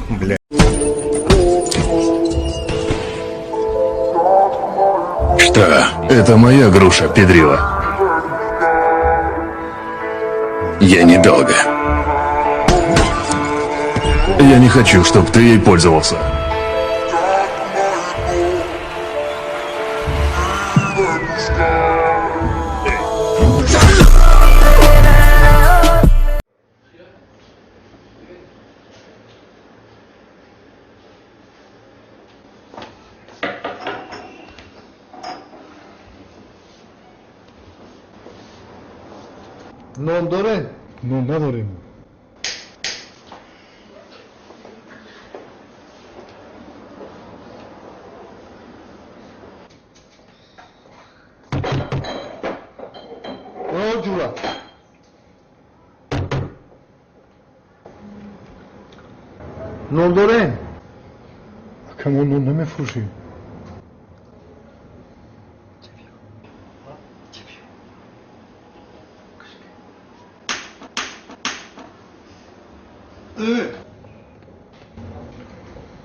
Бля. Что? Это моя груша, педрила. Я недолго. Я не хочу, чтобы ты ей пользовался. نون داره؟ نون نداریم. برو جورا نون داره؟ اکا ما نون نمیفروشیم.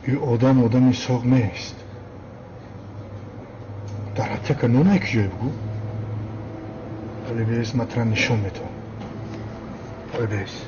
این آدمی ساق نیست. در حتی که نون کجای بگو؟ ولی بیس مطرح نشون میتون. ولی بیس.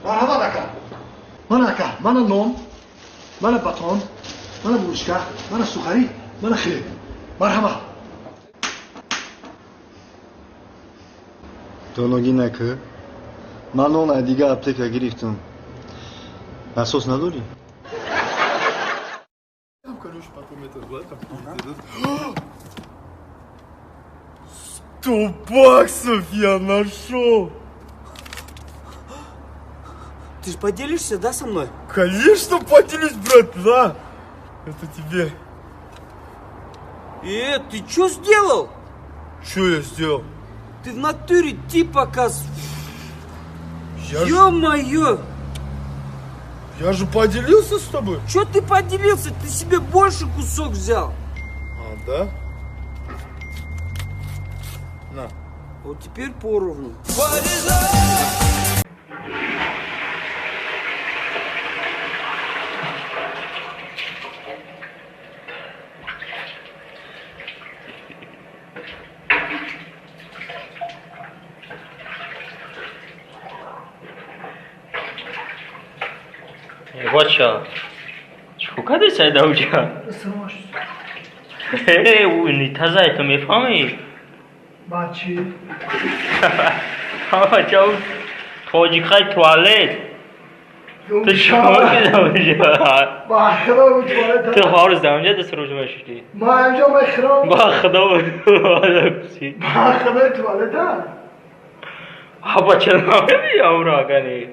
مرحبا دکا من اکا من نون من باتون من بروشکا من سوخاری من خیلی مرحبا دونوگی نکه من اون دیگه اپتکا گرفتم насос نداری؟ 100 баксов я нашел! Ты же поделишься, да, со мной? Конечно поделюсь, брат, на! Это тебе. Ты что сделал? Что я сделал? Ты в натуре типа каз... Я Ё-моё! же поделился с тобой. Чё ты поделился? Ты себе больше кусок взял. А, да? На. Вот теперь поровну. بچه چیکار کردی سعید اوجا؟ اونی تازه تو میفهمی؟ بچی بچه اون تاجیکای توالت تو شما که اونجا با خدا بود توالت تو هارز اونجا دست روش باشیدی ما اینجا مخرام با خدا بود با خدا توالت ها بچه نمیدی اورا کنی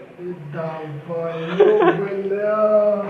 دبایو بله